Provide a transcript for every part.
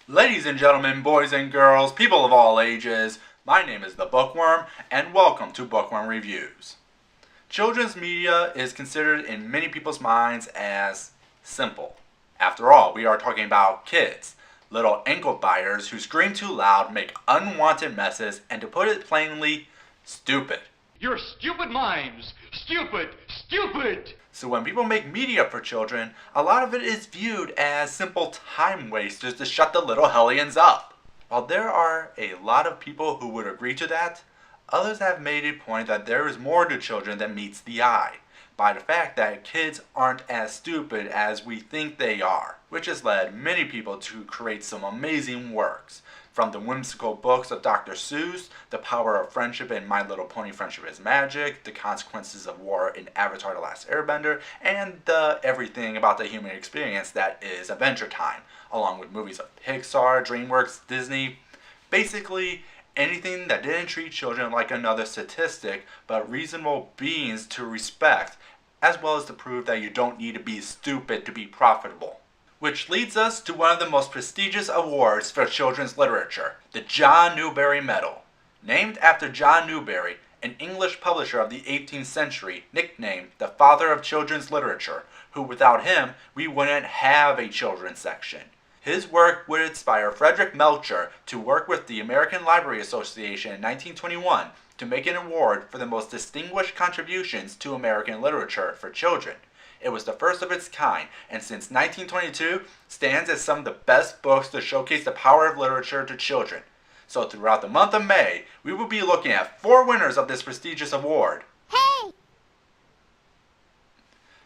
Ladies and gentlemen, boys and girls, people of all ages, my name is the Bookworm, and welcome to Bookworm Reviews. Children's media is considered in many people's minds as simple. After all, we are talking about kids, little ankle biters who scream too loud, make unwanted messes, and to put it plainly, stupid. You're stupid minds! Stupid! Stupid! So when people make media for children, a lot of it is viewed as simple time wasters to shut the little hellions up. While there are a lot of people who would agree to that, others have made a point that there is more to children than meets the eye, by the fact that kids aren't as stupid as we think they are, which has led many people to create some amazing works. From the whimsical books of Dr. Seuss, The Power of Friendship in My Little Pony Friendship is Magic, The Consequences of War in Avatar The Last Airbender, and the everything about the human experience that is Adventure Time, along with movies of Pixar, DreamWorks, Disney. Basically, anything that didn't treat children like another statistic, but reasonable beings to respect, as well as to prove that you don't need to be stupid to be profitable. Which leads us to one of the most prestigious awards for children's literature, the John Newbery Medal. Named after John Newbery, an English publisher of the 18th century, nicknamed the father of children's literature, who without him, we wouldn't have a children's section. His work would inspire Frederick Melcher to work with the American Library Association in 1921 to make an award for the most distinguished contributions to American literature for children. It was the first of its kind, and since 1922, stands as some of the best books to showcase the power of literature to children. So throughout the month of May, we will be looking at 4 winners of this prestigious award. Hey!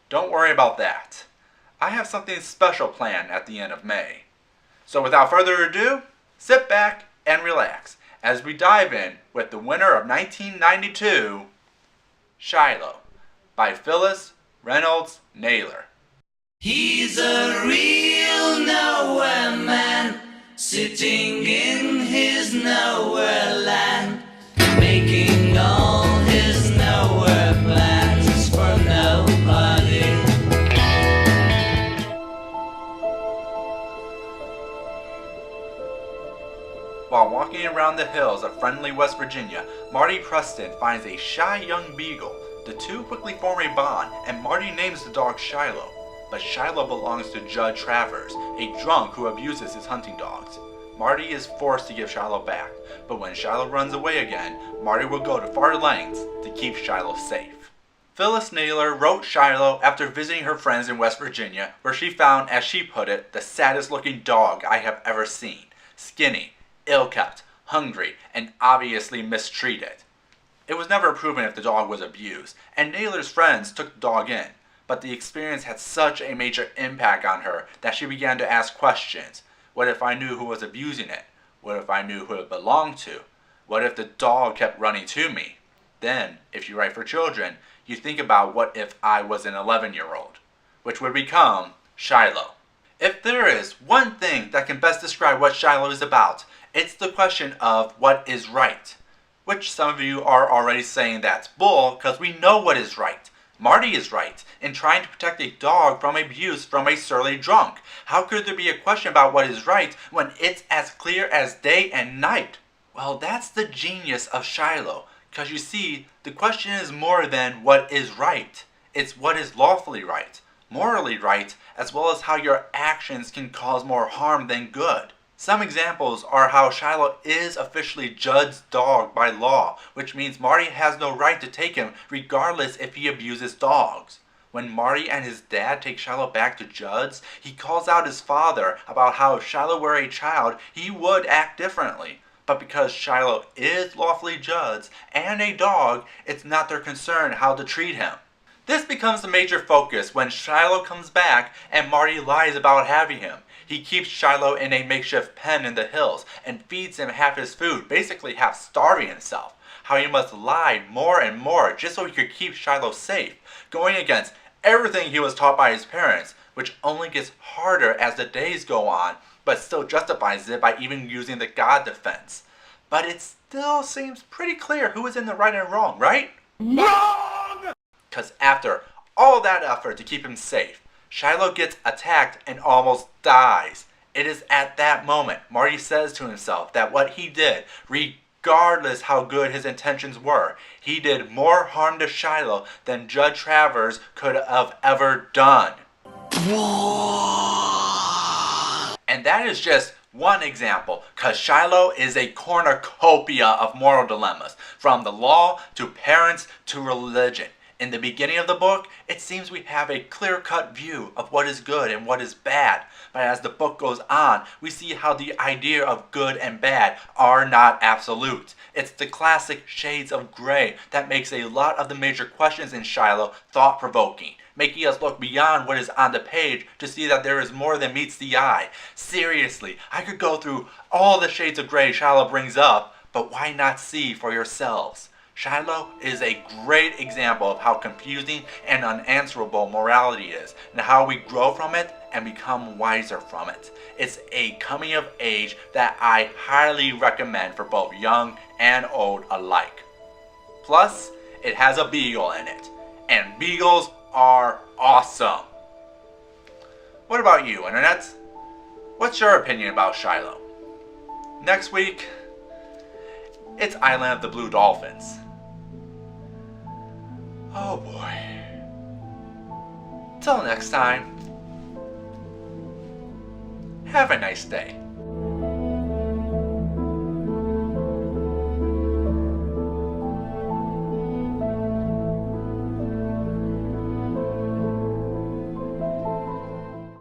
Don't worry about that. I have something special planned at the end of May. So without further ado, sit back and relax as we dive in with the winner of 1992, Shiloh, by Phyllis Reynolds Naylor. He's a real nowhere man, sitting in his nowhere land, making all his nowhere plans for nobody. While walking around the hills of friendly West Virginia, Marty Preston finds a shy young beagle. The two quickly form a bond, and Marty names the dog Shiloh. But Shiloh belongs to Judge Travers, a drunk who abuses his hunting dogs. Marty is forced to give Shiloh back, but when Shiloh runs away again, Marty will go to far lengths to keep Shiloh safe. Phyllis Naylor wrote Shiloh after visiting her friends in West Virginia, where she found, as she put it, the saddest looking dog I have ever seen. Skinny, ill-kept, hungry, and obviously mistreated. It was never proven if the dog was abused, and Naylor's friends took the dog in, but the experience had such a major impact on her that she began to ask questions. What if I knew who was abusing it? What if I knew who it belonged to? What if the dog kept running to me? Then, if you write for children, you think about what if I was an 11-year-old, which would become Shiloh. If there is one thing that can best describe what Shiloh is about, it's the question of what is right. Which some of you are already saying that's bull, because we know what is right. Marty is right in trying to protect a dog from abuse from a surly drunk. How could there be a question about what is right when it's as clear as day and night? Well, that's the genius of Shiloh, because you see, the question is more than what is right. It's what is lawfully right, morally right, as well as how your actions can cause more harm than good. Some examples are how Shiloh is officially Judd's dog by law, which means Marty has no right to take him regardless if he abuses dogs. When Marty and his dad take Shiloh back to Judd's, he calls out his father about how if Shiloh were a child, he would act differently. But because Shiloh is lawfully Judd's and a dog, it's not their concern how to treat him. This becomes the major focus when Shiloh comes back and Marty lies about having him. He keeps Shiloh in a makeshift pen in the hills and feeds him half his food, basically half starving himself. How he must lie more and more just so he could keep Shiloh safe, going against everything he was taught by his parents, which only gets harder as the days go on, but still justifies it by even using the God defense. But it still seems pretty clear who is in the right and wrong, right? Wrong! Because after all that effort to keep him safe, Shiloh gets attacked and almost dies. It is at that moment Marty says to himself that what he did, regardless how good his intentions were, he did more harm to Shiloh than Judge Travers could have ever done. And that is just one example, because Shiloh is a cornucopia of moral dilemmas, from the law to parents to religion. In the beginning of the book, it seems we have a clear-cut view of what is good and what is bad. But as the book goes on, we see how the idea of good and bad are not absolute. It's the classic shades of gray that makes a lot of the major questions in Shiloh thought-provoking, making us look beyond what is on the page to see that there is more than meets the eye. Seriously, I could go through all the shades of gray Shiloh brings up, but why not see for yourselves? Shiloh is a great example of how confusing and unanswerable morality is, and how we grow from it and become wiser from it. It's a coming of age that I highly recommend for both young and old alike. Plus, it has a beagle in it, and beagles are awesome. What about you, Internet? What's your opinion about Shiloh? Next week, it's Island of the Blue Dolphins. Oh boy. Till next time, have a nice day.